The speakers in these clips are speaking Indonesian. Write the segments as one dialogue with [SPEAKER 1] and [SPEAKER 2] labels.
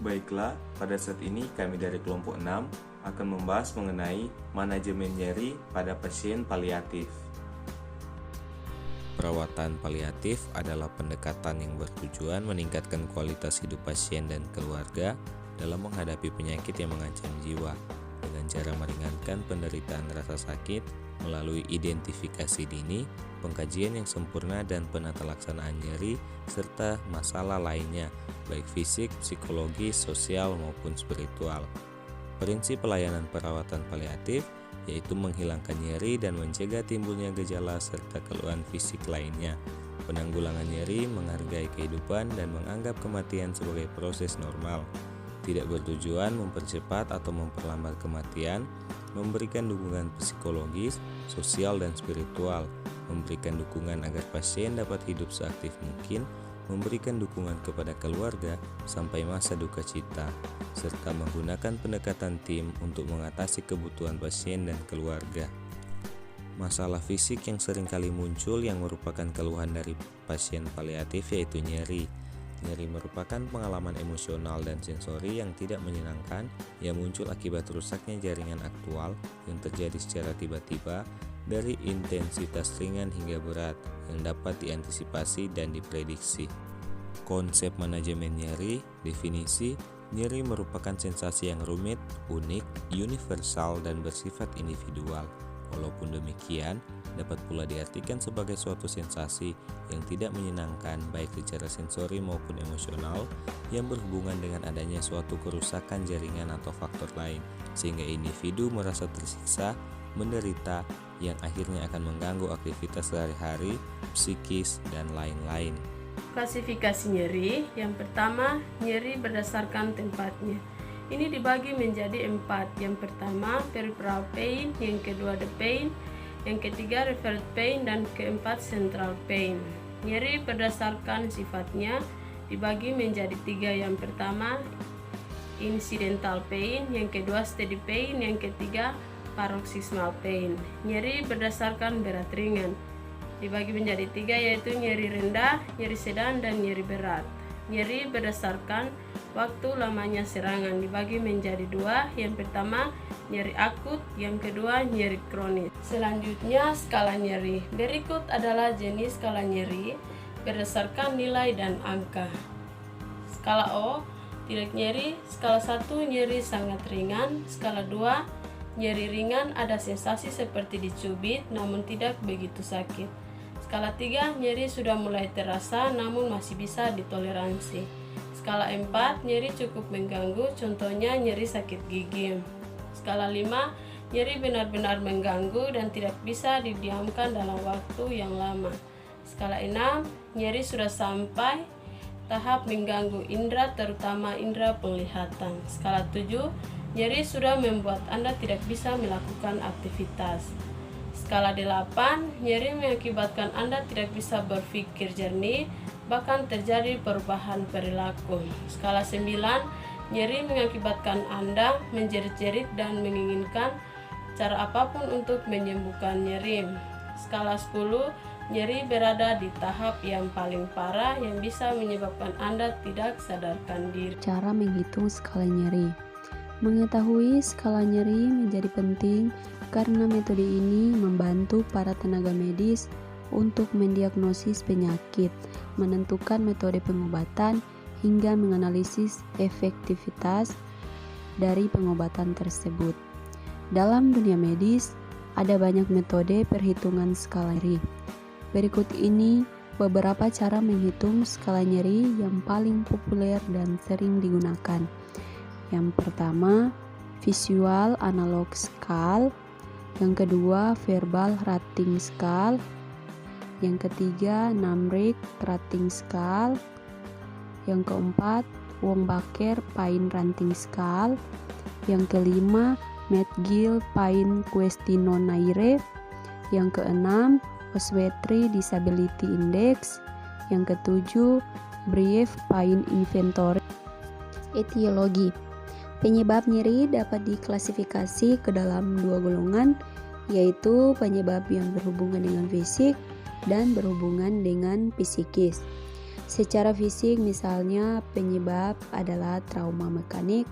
[SPEAKER 1] Baiklah, pada saat ini kami dari kelompok 6 akan membahas mengenai manajemen nyeri pada pasien paliatif.
[SPEAKER 2] Perawatan paliatif adalah pendekatan yang bertujuan meningkatkan kualitas hidup pasien dan keluarga dalam menghadapi penyakit yang mengancam jiwa dengan cara meringankan penderitaan rasa sakit melalui identifikasi dini, pengkajian yang sempurna dan penata laksanaan nyeri serta masalah lainnya baik fisik, psikologis, sosial maupun spiritual. Prinsip pelayanan perawatan paliatif yaitu menghilangkan nyeri dan mencegah timbulnya gejala serta keluhan fisik lainnya. Penanggulangan nyeri menghargai kehidupan dan menganggap kematian sebagai proses normal. Tidak bertujuan mempercepat atau memperlambat kematian, memberikan dukungan psikologis, sosial dan spiritual, memberikan dukungan agar pasien dapat hidup seaktif mungkin, memberikan dukungan kepada keluarga sampai masa duka cita, serta menggunakan pendekatan tim untuk mengatasi kebutuhan pasien dan keluarga. Masalah fisik yang seringkali muncul yang merupakan keluhan dari pasien paliatif yaitu nyeri. Nyeri merupakan pengalaman emosional dan sensori yang tidak menyenangkan yang muncul akibat rusaknya jaringan aktual yang terjadi secara tiba-tiba dari intensitas ringan hingga berat yang dapat diantisipasi dan diprediksi. Konsep manajemen nyeri, definisi, nyeri merupakan sensasi yang rumit, unik, universal, dan bersifat individual. Walaupun demikian, dapat pula diartikan sebagai suatu sensasi yang tidak menyenangkan baik secara sensori maupun emosional yang berhubungan dengan adanya suatu kerusakan jaringan atau faktor lain, sehingga individu merasa tersiksa, menderita, yang akhirnya akan mengganggu aktivitas sehari-hari, psikis, dan lain-lain.
[SPEAKER 3] Klasifikasi nyeri. Yang pertama, nyeri berdasarkan tempatnya. Ini dibagi menjadi 4. Yang pertama, peripheral pain, yang kedua the pain, yang ketiga referred pain, dan keempat central pain. Nyeri berdasarkan sifatnya dibagi menjadi 3. Yang pertama, incidental pain, yang kedua steady pain, yang ketiga paroxysmal pain. Nyeri berdasarkan berat ringan dibagi menjadi 3, yaitu nyeri rendah, nyeri sedang, dan nyeri berat. Nyeri berdasarkan waktu lamanya serangan dibagi menjadi 2. Yang pertama nyeri akut, yang kedua nyeri kronis. Selanjutnya skala nyeri. Berikut adalah jenis skala nyeri berdasarkan nilai dan angka. Skala O, tidak nyeri. Skala 1, nyeri sangat ringan. Skala 2, nyeri ringan, ada sensasi seperti dicubit namun tidak begitu sakit. Skala 3, nyeri sudah mulai terasa namun masih bisa ditoleransi. Skala 4, nyeri cukup mengganggu, contohnya nyeri sakit gigi. Skala 5, nyeri benar-benar mengganggu dan tidak bisa didiamkan dalam waktu yang lama. Skala 6, nyeri sudah sampai tahap mengganggu indera, terutama indera penglihatan. Skala 7, nyeri sudah membuat Anda tidak bisa melakukan aktivitas. Skala 8, nyeri mengakibatkan Anda tidak bisa berpikir jernih, bahkan terjadi perubahan perilaku. Skala 9, nyeri mengakibatkan Anda menjerit-jerit dan menginginkan cara apapun untuk menyembuhkan nyeri. Skala 10, nyeri berada di tahap yang paling parah yang bisa menyebabkan Anda tidak sadarkan diri.
[SPEAKER 4] Cara menghitung skala nyeri. Mengetahui skala nyeri menjadi penting karena metode ini membantu para tenaga medis untuk mendiagnosis penyakit, menentukan metode pengobatan, hingga menganalisis efektivitas dari pengobatan tersebut. Dalam dunia medis, ada banyak metode perhitungan skala nyeri. Berikut ini beberapa cara menghitung skala nyeri yang paling populer dan sering digunakan. Yang pertama, visual analog scale. Yang kedua, verbal rating scale. Yang ketiga, numeric rating scale. Yang keempat, Wong-Baker Pain Rating Scale. Yang kelima, McGill Pain Questionnaire. Yang keenam, Oswetry Disability Index. Yang ketujuh, Brief Pain Inventory. Etiologi. Penyebab nyeri dapat diklasifikasi ke dalam 2 golongan, yaitu penyebab yang berhubungan dengan fisik dan berhubungan dengan psikis. Secara fisik misalnya penyebab adalah trauma mekanik,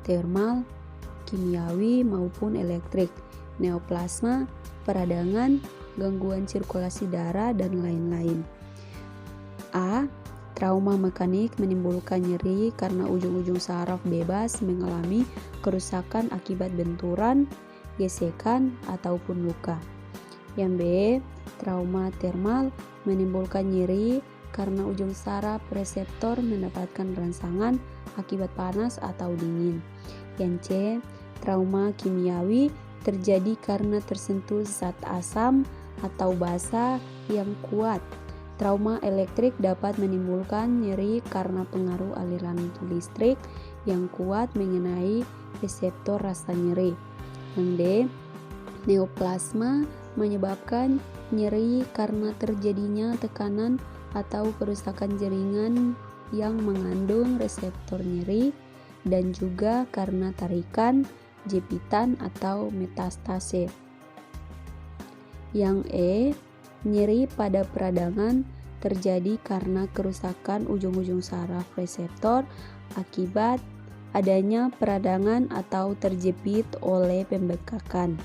[SPEAKER 4] termal, kimiawi maupun elektrik, neoplasma, peradangan, gangguan sirkulasi darah, dan lain-lain. A. Trauma mekanik menimbulkan nyeri karena ujung-ujung saraf bebas mengalami kerusakan akibat benturan, gesekan, ataupun luka. Yang B. Trauma termal menimbulkan nyeri karena ujung saraf reseptor mendapatkan rangsangan akibat panas atau dingin. Yang C. Trauma kimiawi terjadi karena tersentuh zat asam atau basa yang kuat. Trauma elektrik dapat menimbulkan nyeri karena pengaruh aliran listrik yang kuat mengenai reseptor rasa nyeri. Yang D. Neoplasma menyebabkan nyeri karena terjadinya tekanan atau kerusakan jaringan yang mengandung reseptor nyeri dan juga karena tarikan, jepitan, atau metastase. Yang E. Nyeri pada peradangan terjadi karena kerusakan ujung-ujung saraf reseptor akibat adanya peradangan atau terjepit oleh pembekakan,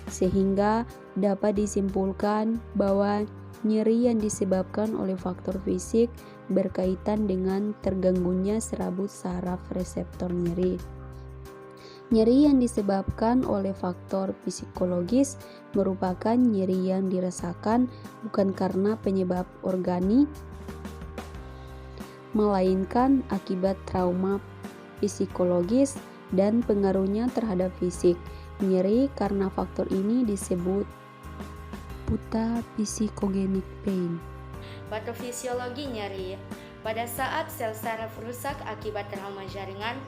[SPEAKER 4] sehingga dapat disimpulkan bahwa nyeri yang disebabkan oleh faktor fisik berkaitan dengan terganggunya serabut saraf reseptor nyeri. Nyeri yang disebabkan oleh faktor psikologis merupakan nyeri yang dirasakan bukan karena penyebab organik, melainkan akibat trauma psikologis dan pengaruhnya terhadap fisik. Nyeri karena faktor ini disebut psikogenic pain.
[SPEAKER 5] Patofisiologi nyeri. Pada saat sel saraf rusak akibat trauma jaringan,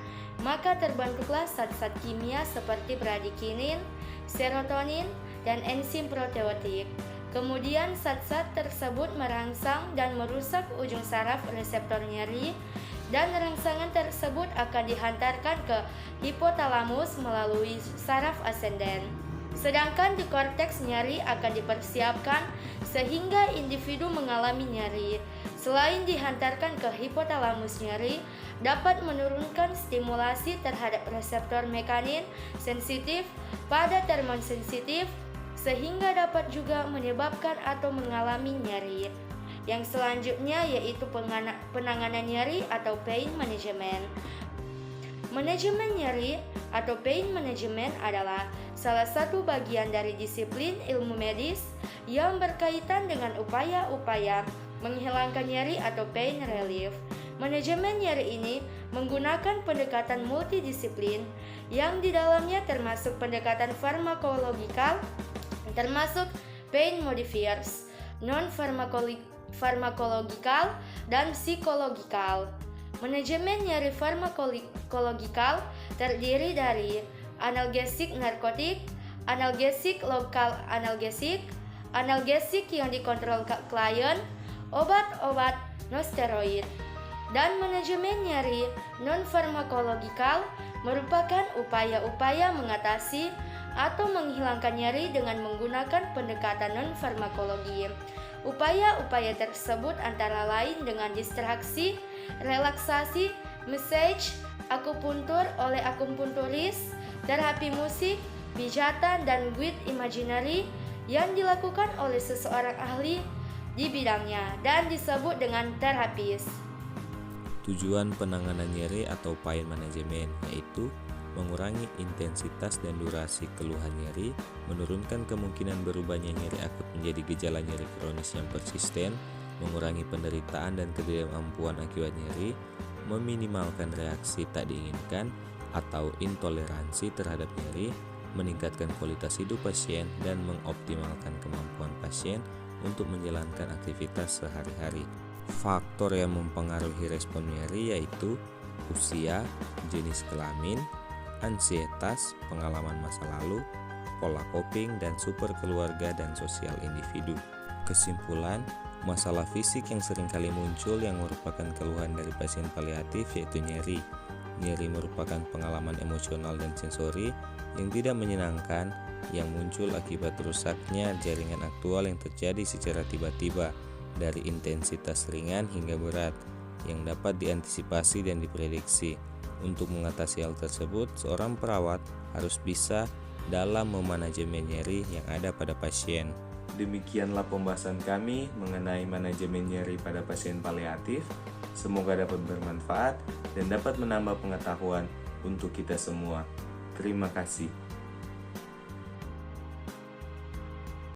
[SPEAKER 5] maka terbentuklah zat-zat kimia seperti bradikinin, serotonin, dan enzim proteotik. Kemudian zat-zat tersebut merangsang dan merusak ujung saraf reseptor nyeri, dan rangsangan tersebut akan dihantarkan ke hipotalamus melalui saraf asenden. Sedangkan di korteks nyeri akan dipersiapkan sehingga individu mengalami nyeri. Selain dihantarkan ke hipotalamus, nyeri dapat menurunkan stimulasi terhadap reseptor mekanin sensitif pada termosensitif sehingga dapat juga menyebabkan atau mengalami nyeri. Yang selanjutnya yaitu penanganan nyeri atau pain management. Manajemen nyeri atau pain management adalah salah satu bagian dari disiplin ilmu medis yang berkaitan dengan upaya-upaya menghilangkan nyeri atau pain relief. Manajemen nyeri ini menggunakan pendekatan multidisiplin yang di dalamnya termasuk pendekatan farmakologikal, termasuk pain modifiers, non-farmakologikal, dan psikologikal. Manajemen nyeri farmakologikal terdiri dari analgesik narkotik, analgesik lokal analgesik, analgesik yang dikontrol klien, obat-obat non-steroid. Dan manajemen nyeri non-farmakologikal merupakan upaya-upaya mengatasi atau menghilangkan nyeri dengan menggunakan pendekatan non-farmakologi. Upaya-upaya tersebut antara lain dengan distraksi, relaksasi, massage, akupuntur oleh akupunturis, terapi musik, pijatan, dan guide imaginary yang dilakukan oleh seseorang ahli di bidangnya dan disebut dengan terapis.
[SPEAKER 2] Tujuan penanganan nyeri atau pain management yaitu mengurangi intensitas dan durasi keluhan nyeri, menurunkan kemungkinan berubahnya nyeri akut menjadi gejala nyeri kronis yang persisten, mengurangi penderitaan dan ketidakmampuan akibat nyeri, meminimalkan reaksi tak diinginkan atau intoleransi terhadap nyeri, meningkatkan kualitas hidup pasien, dan mengoptimalkan kemampuan pasien untuk menjalankan aktivitas sehari-hari. Faktor yang mempengaruhi respon nyeri yaitu usia, jenis kelamin, ansietas, pengalaman masa lalu, pola coping, dan super keluarga dan sosial individu. Kesimpulan, masalah fisik yang seringkali muncul yang merupakan keluhan dari pasien paliatif yaitu nyeri. Nyeri merupakan pengalaman emosional dan sensori yang tidak menyenangkan yang muncul akibat rusaknya jaringan aktual yang terjadi secara tiba-tiba dari intensitas ringan hingga berat yang dapat diantisipasi dan diprediksi. Untuk mengatasi hal tersebut, seorang perawat harus bisa dalam memanajemen nyeri yang ada pada pasien.
[SPEAKER 1] Demikianlah pembahasan kami mengenai manajemen nyeri pada pasien paliatif. Semoga dapat bermanfaat dan dapat menambah pengetahuan untuk kita semua. Terima kasih.